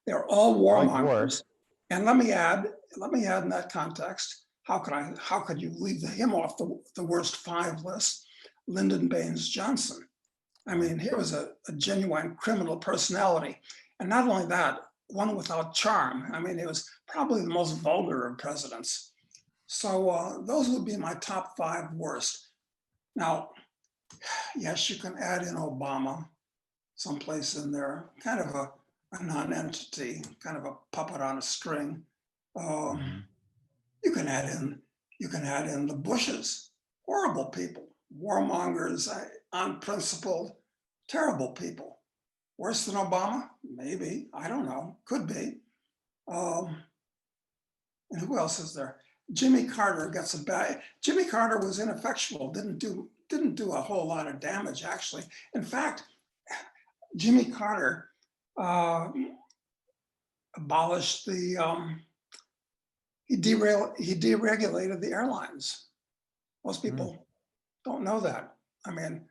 They're all Like war. warmongers. And let me add in that context, how could you leave him off the worst five list? Lyndon Baines Johnson. I Right. mean, he was a genuine criminal personality. And not only that, one without charm. I mean, he was probably the most vulgar of presidents. So those would be my top five worst. Now, yes, you can add in Obama someplace in there, kind of a non-entity, kind of a puppet on a string. Um, Hmm. you can add in the Bushes, horrible people, warmongers, unprincipled, terrible people. Worse than Obama? Maybe. I don't know. Could be. Um, and who else is there? Jimmy Carter gets a bad. Jimmy Carter was ineffectual. Didn't do a whole lot of damage actually. In fact, Jimmy Carter uh, abolished the. He deregulated the airlines. Most Mm. people don't know that. I mean,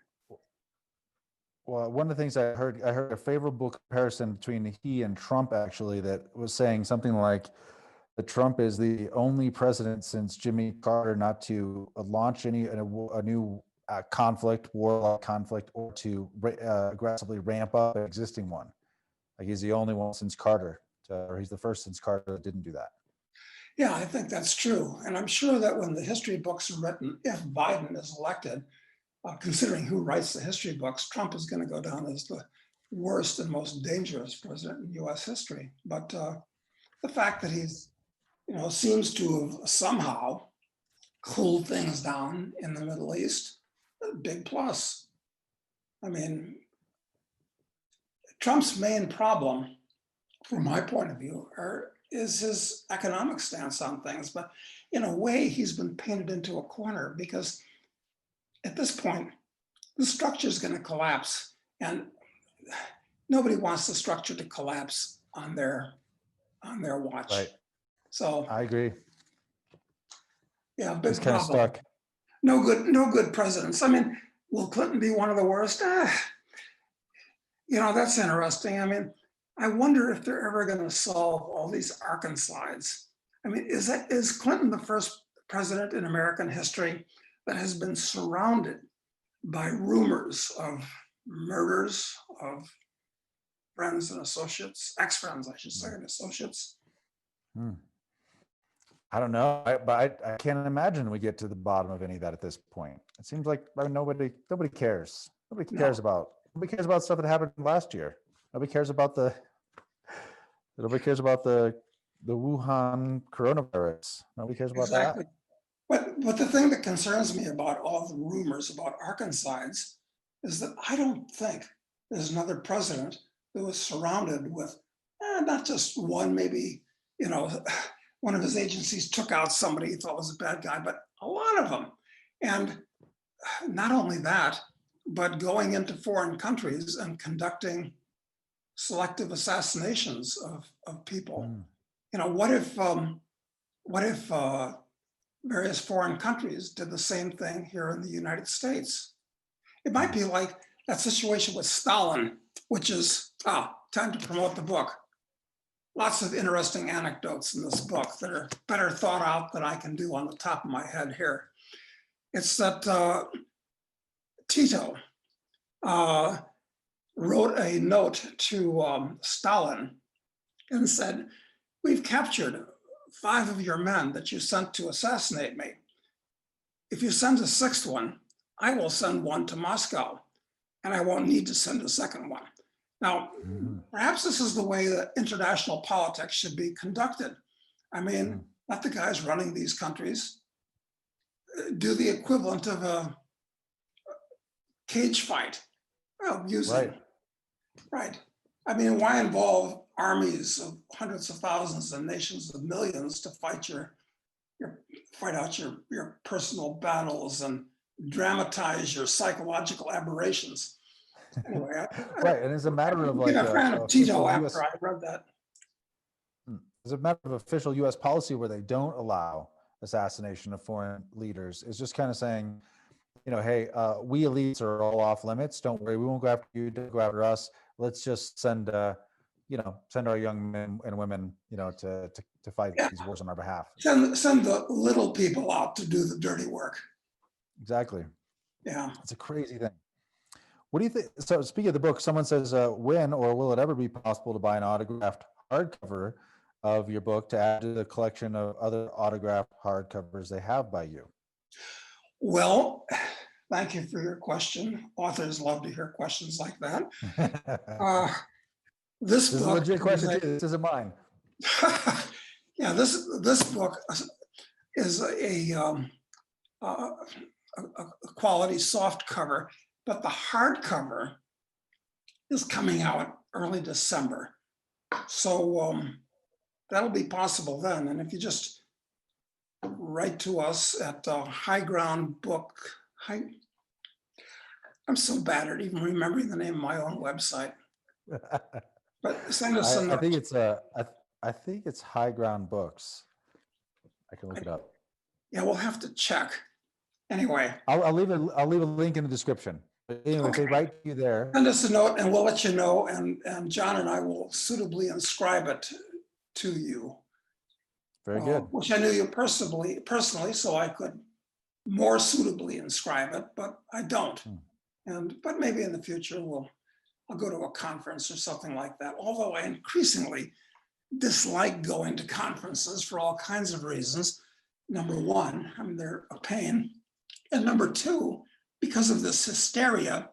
Well, one of the things I heard a favorable comparison between he and Trump actually that was saying something like that Trump is the only president since Jimmy Carter not to launch a new conflict, warlike conflict, or to aggressively ramp up an existing one. Like he's the only one since Carter, or he's the first since Carter that didn't do that. yeah, I think that's true. And I'm sure that when the history books are written, if Biden is elected, considering who writes the history books, Trump is going to go down as the worst and most dangerous president in US history. But the fact that he's, seems to have somehow cooled things down in the Middle East, a big plus. I mean, Trump's main problem, from my point of view, is his economic stance on things. But in a way, he's been painted into a corner because at this point, the structure is going to collapse. And nobody wants the structure to collapse on their watch. Right. So I agree. yeah, He's big kind of problem. stuck. No good presidents. I mean, will Clinton be one of the worst? That's interesting. I mean, I wonder if they're ever going to solve all these Arkancides. I mean, is Clinton the first president in American history that has been surrounded by rumors of murders of friends and associates, ex-friends, I should say, and associates? Hmm. I don't know, but I can't imagine we get to the bottom of any of that at this point. It seems like nobody cares. No, Nobody cares about stuff that happened last year. Nobody cares about the the Wuhan coronavirus. Nobody cares about that. exactly. But the thing that concerns me about all the rumors about Arkancides is that I don't think there's another president that was surrounded with not just one, maybe, you know, one of his agencies took out somebody he thought was a bad guy, but a lot of them. And not only that, but going into foreign countries and conducting selective assassinations of people. Hmm. What if various foreign countries did the same thing here in the United States? It might be like that situation with Stalin, which is time to promote the book. Lots of interesting anecdotes in this book that are better thought out than I can do on the top of my head here. It's that Tito wrote a note to Stalin and said, "We've captured 5 of your men that you sent to assassinate me. If you send a 6th one, I will send one to Moscow, and I won't need to send a 2nd one." Now, Mhm. perhaps this is the way that international politics should be conducted. I mean, let the guys running these countries do the equivalent of a cage fight. Well, using, Right. right. I mean, why involve armies of hundreds of thousands and nations of millions to fight fight out your personal battles and dramatize your psychological aberrations? Anyway, Right. And as a matter of became like a fan a of Tito official after US, I read that. as a matter of official US policy where they don't allow assassination of foreign leaders, is just kind of saying, hey, we elites are all off limits. Don't worry, we won't go after you. Don't go after us. Let's just send our young men and women, to fight Yeah, these wars on our behalf. send the little people out to do the dirty work. Exactly. Yeah. It's a crazy thing. What do you think? So speaking of the book, someone says, when or will it ever be possible to buy an autographed hardcover of your book to add to the collection of other autographed hardcovers they have by you? Well, thank you for your question. Authors love to hear questions like that. This This is a book legit is question too. This isn't mine. yeah, this book is a quality soft cover, but the hardcover is coming out early December. So that'll be possible then. And if you just write to us at High Ground Book, I'm so bad at even remembering the name of my own website. But send us a I note. think it's I think it's High Ground Books. I can look it up. Yeah, we'll have to check. Anyway, I'll leave a link in the description. But anyway, if they okay. write to you there, Send us a note and we'll let you know. And John and I will suitably inscribe it to you. very good. Which I knew you personally, so I could more suitably inscribe it, but I don't. But maybe in the future I'll go to a conference or something like that. Although I increasingly dislike going to conferences for all kinds of reasons. Number one, I mean, they're a pain. And number two, because of this hysteria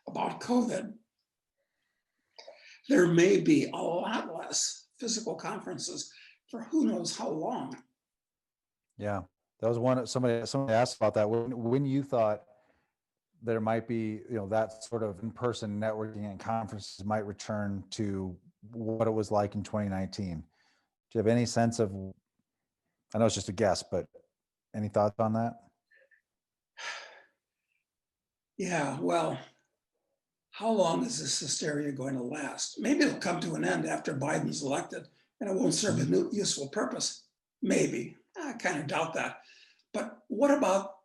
about COVID, there may be a lot less physical conferences for who knows how long. Yeah, that was one. Somebody asked about that. When you thought there might be, that sort of in-person networking and conferences might return to what it was like in 2019. Do you have any sense of? I know it's just a guess, but any thoughts on that? Yeah, well, how long is this hysteria going to last? Maybe it'll come to an end after Biden's elected and it won't serve a new useful purpose. Maybe. I kind of doubt that. But what about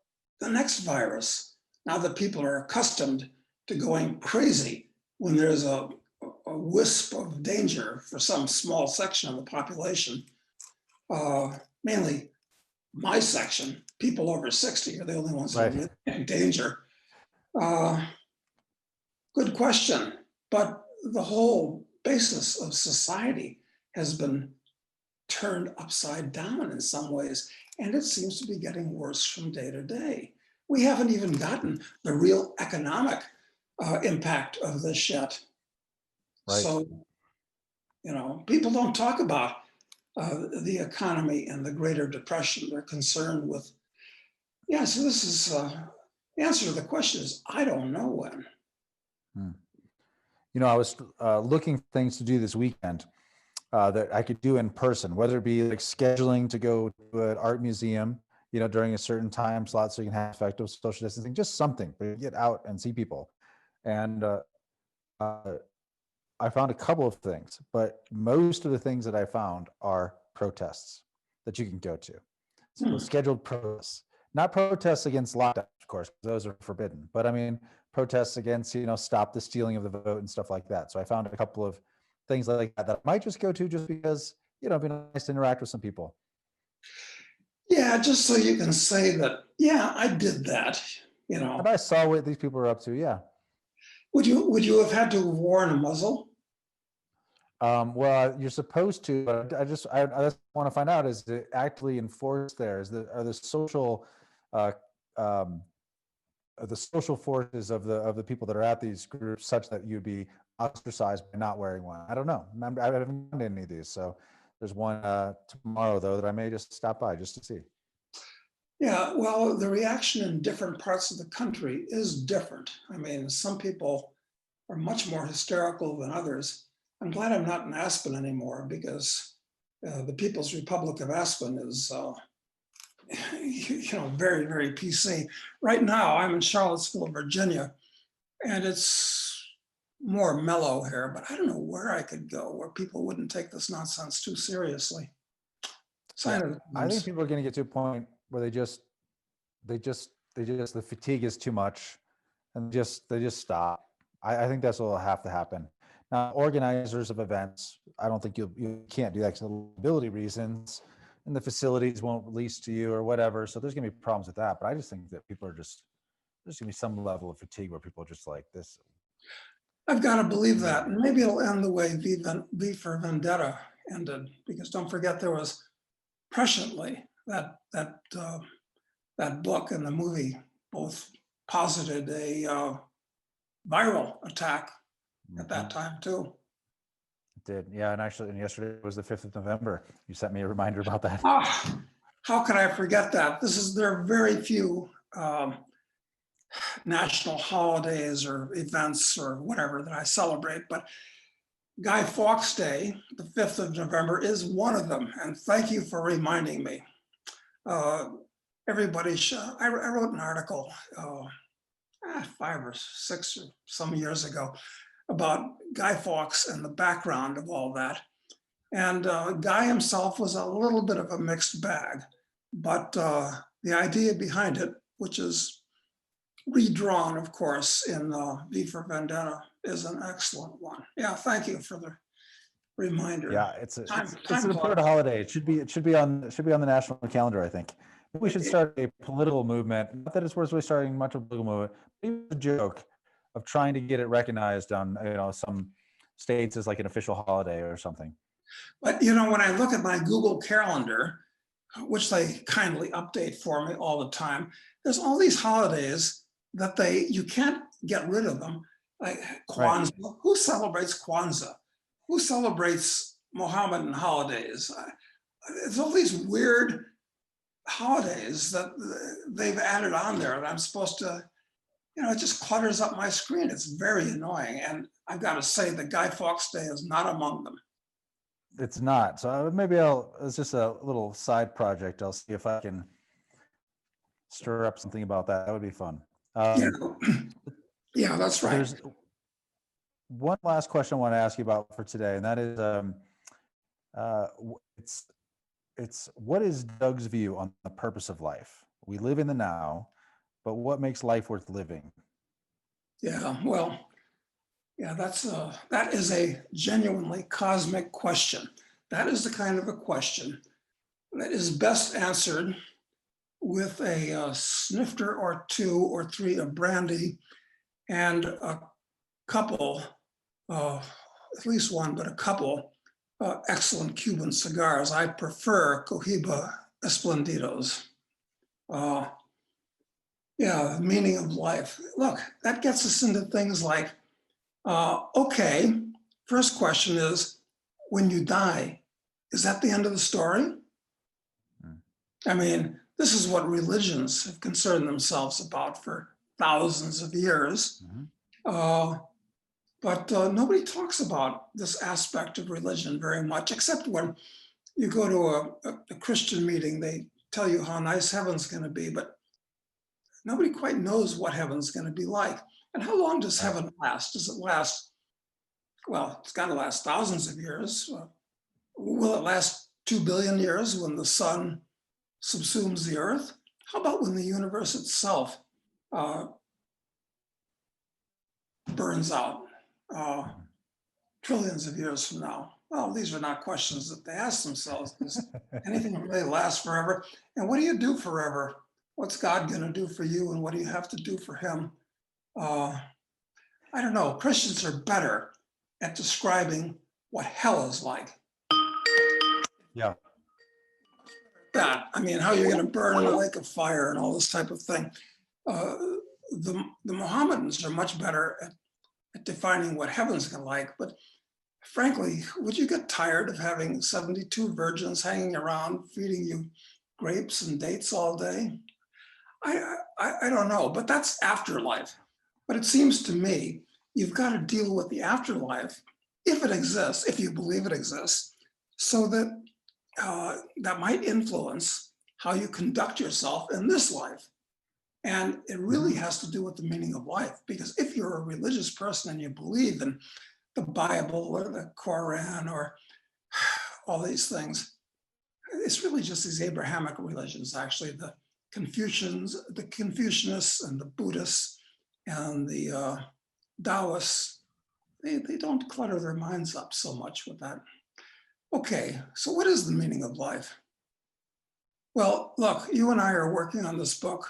the next virus? Now that people are accustomed to going crazy when there's a wisp of danger for some small section of the population, mainly my section, people over 60 are the only ones that are really in danger. Good question. But the whole basis of society has been turned upside down in some ways, and it seems to be getting worse from day to day. We haven't even gotten the real economic impact of this yet. Right. So, people don't talk about the economy and the Greater Depression. They're concerned with, so this is, the answer to the question is, I don't know when. I was looking for things to do this weekend that I could do in person, whether it be like scheduling to go to an art museum, during a certain time slot so you can have effective social distancing, just something, but get out and see people. And I found a couple of things, but most of the things that I found are protests that you can go to. So scheduled protests, not protests against lockdown, of course, those are forbidden, but I mean, protests against, stop the stealing of the vote and stuff like that. So I found a couple of things like that I might just go to just because, it'd be nice to interact with some people. Yeah, just so you can say that, I did that, And I saw what these people are up to. Yeah. Would you have had to have worn a muzzle? Well, you're supposed to, but I just want to find out, is it actually enforced there? Are the social forces of the people that are at these groups such that you'd be ostracized by not wearing one? I don't know. I haven't done any of these, so There's one tomorrow though that I may just stop by just to see. Yeah, well, the reaction in different parts of the country is different. I mean, some people are much more hysterical than others. I'm glad I'm not in Aspen anymore because the People's Republic of Aspen is, very, very PC. Right now, I'm in Charlottesville, Virginia, and it's more mellow here, but I don't know where I could go where people wouldn't take this nonsense too seriously. Sign of the I think times. people are going to get to a point where the fatigue is too much, and they just stop. I think that's what will have to happen. Now, organizers of events, I don't think you can't do that because of liability reasons, and the facilities won't release to you or whatever. So there's going to be problems with that. But I just think that people are just there's going to be some level of fatigue where people are just like this. I've got to believe that. And maybe it'll end the way V for Vendetta ended, because don't forget there was presciently that book and the movie both posited a viral attack at that time too. It did, yeah. And actually, and yesterday was the 5th of November. You sent me a reminder about that. How could I forget that? There are very few national holidays or events or whatever that I celebrate, but Guy Fawkes Day, the 5th of November, is one of them. And thank you for reminding me. Everybody, I wrote an article 5 or 6 or some years ago about Guy Fawkes and the background of all that. And Guy himself was a little bit of a mixed bag, but the idea behind it, which is redrawn, of course, in V for Vendetta, is an excellent one. Yeah, thank you for the reminder. Yeah, it's an important holiday. It should be on the national calendar, I think. We should start a political movement. Not that it's worth really starting much of a political movement, but even a joke of trying to get it recognized on some states as like an official holiday or something. But when I look at my Google Calendar, which they kindly update for me all the time, there's all these holidays that you can't get rid of them. Like Kwanzaa. Right. Who celebrates Kwanzaa? Who celebrates Mohammedan holidays? There's all these weird holidays that they've added on there, and I'm supposed to, it just clutters up my screen. It's very annoying. And I've got to say that Guy Fawkes Day is not among them. It's not. So maybe it's just a little side project. I'll see if I can stir up something about that. That would be fun. Yeah, that's right. There's one last question I want to ask you about for today, and that is, it's what is Doug's view on the purpose of life? We live in the now, but what makes life worth living? Yeah, well, yeah, that is a genuinely cosmic question. That is the kind of a question that is best answered with a snifter or 2 or 3 of brandy and a couple, at least one, but a couple excellent Cuban cigars. I prefer Cohiba Esplendidos. Yeah, meaning of life. Look, that gets us into things like, okay, first question is, when you die, is that the end of the story? I mean, this is what religions have concerned themselves about for thousands of years. But nobody talks about this aspect of religion very much, except when you go to a Christian meeting, they tell you how nice heaven's going to be, but nobody quite knows what heaven's going to be like. And how long does heaven last? Does it last, well, it's got to last thousands of years. Will it last 2 billion years when the sun subsumes the earth? How about when the universe itself burns out trillions of years from now? Well, these are not questions that they ask themselves. Does anything really last forever? And what do you do forever? What's God going to do for you, and what do you have to do for him? I don't know. Christians are better at describing what hell is like. Yeah. That, I mean, how you're going to burn in a lake of fire and all this type of thing. The Mohammedans are much better at defining what heaven's going to like, but frankly, would you get tired of having 72 virgins hanging around feeding you grapes and dates all day? I don't know, but that's afterlife. But it seems to me you've got to deal with the afterlife, if it exists, if you believe it exists, so that that might influence how you conduct yourself in this life. And it really Mhm. has to do with the meaning of life. Because if you're a religious person and you believe in the Bible or the Koran or all these things, it's really just these Abrahamic religions, actually, the Confucianists and the Buddhists and the Taoists, they don't clutter their minds up so much with that. Okay, so what is the meaning of life? Well, look, you and I are working on this book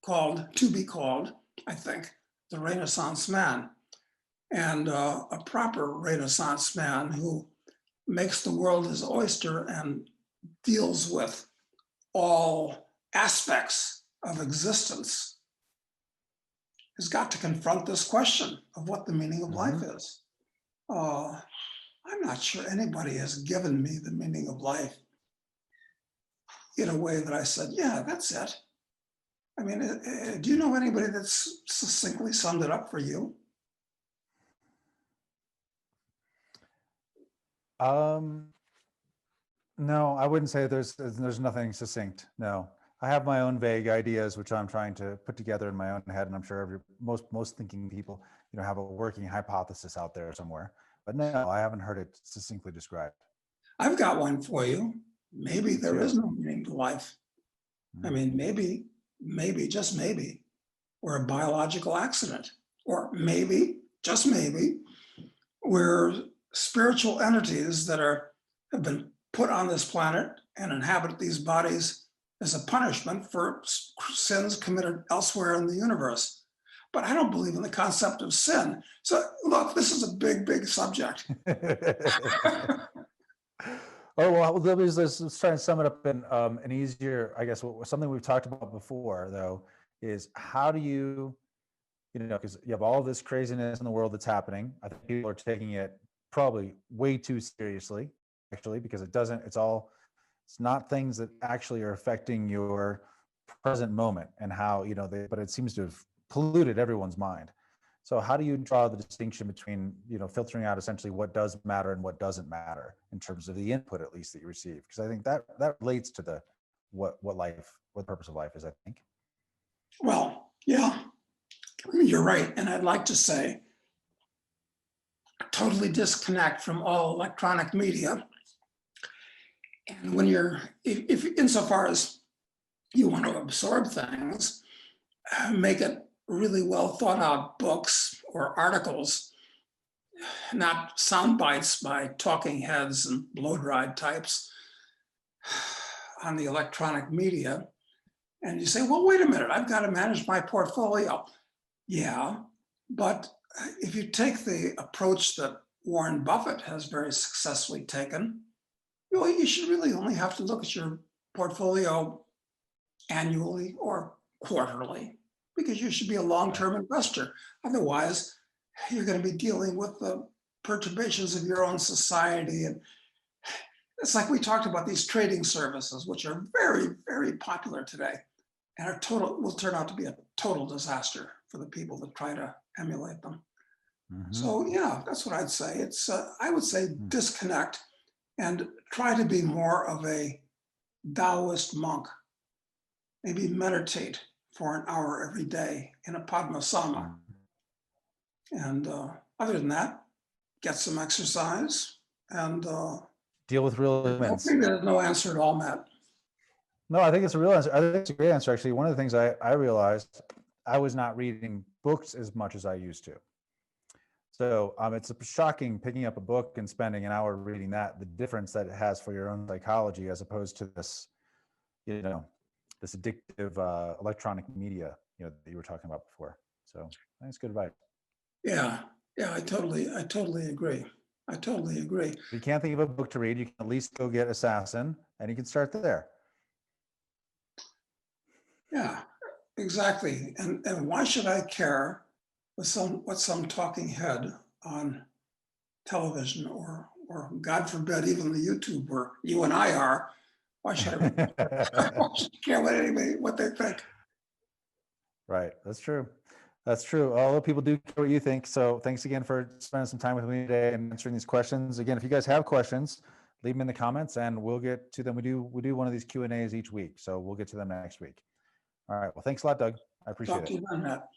called, to be called, I think, The Renaissance Man. And a proper Renaissance man who makes the world his oyster and deals with all aspects of existence has got to confront this question of what the meaning of life Mhm. is. Uh, I'm not sure anybody has given me the meaning of life in a way that I said, yeah, that's it. I mean, do you know anybody that's succinctly summed it up for you? Um, no, I wouldn't say there's nothing succinct. No, I have my own vague ideas, which I'm trying to put together in my own head, and I'm sure most thinking people, have a working hypothesis out there somewhere. But no, I haven't heard it succinctly described. I've got one for you. Maybe Me there is too. no meaning to life. I Mm. mean, maybe, just maybe, we're a biological accident. Or maybe, just maybe, we're spiritual entities that have been put on this planet and inhabit these bodies as a punishment for sins committed elsewhere in the universe. But I don't believe in the concept of sin. So look, this is a big, big subject. Oh, well, let's try and sum it up in an easier, I guess, something we've talked about before, though, is how do you, because you have all this craziness in the world that's happening. I think people are taking it probably way too seriously, actually, because it's not things that actually are affecting your present moment and how, but it seems to have polluted everyone's mind. So how do you draw the distinction between, filtering out essentially what does matter and what doesn't matter in terms of the input, at least, that you receive? Because I think that relates to what the purpose of life is, I think. Well, yeah, you're right. And I'd like to say, totally disconnect from all electronic media. And when if insofar as you want to absorb things, make it really well thought out books or articles, not sound bites by talking heads and blow dried types on the electronic media. And you say, well, wait a minute, I've got to manage my portfolio. Yeah, but if you take the approach that Warren Buffett has very successfully taken, you should really only have to look at your portfolio annually or quarterly because you should be a Right. long-term investor. Otherwise, you're going to be dealing with the perturbations of your own society. And it's like we talked about these trading services, which are very, very popular today and will turn out to be a total disaster for the people that try to emulate them. Mm-hmm. So yeah, that's what I'd say. I would say disconnect and try to be more of a Taoist monk. Maybe meditate for an hour every day in a Padmasana. Mm-hmm. And other than that, get some exercise. And Deal with real humans. maybe there's no answer at all, Matt. No, I think it's a real answer. I think it's a great answer. Actually, one of the things I realized, I was not reading books as much as I used to. So it's shocking picking up a book and spending an hour reading that, the difference that it has for your own psychology as opposed to you know, this addictive electronic media, that you were talking about before. So I think it's good advice. Yeah, yeah, I totally agree. I totally agree. If you can't think of a book to read, you can at least go get Assassin and you can start there. Yeah, exactly. And why should I care what some talking head on television or God forbid, even the YouTube where you and I are. Why should I care what they think? Right. That's true. That's true. All the people do care what you think. So thanks again for spending some time with me today and answering these questions. Again, if you guys have questions, leave them in the comments and we'll get to them. We do one of these Q&As each week. So we'll get to them next week. All right. Well, thanks a lot, Doug. I appreciate Talk to it. you then, Matt.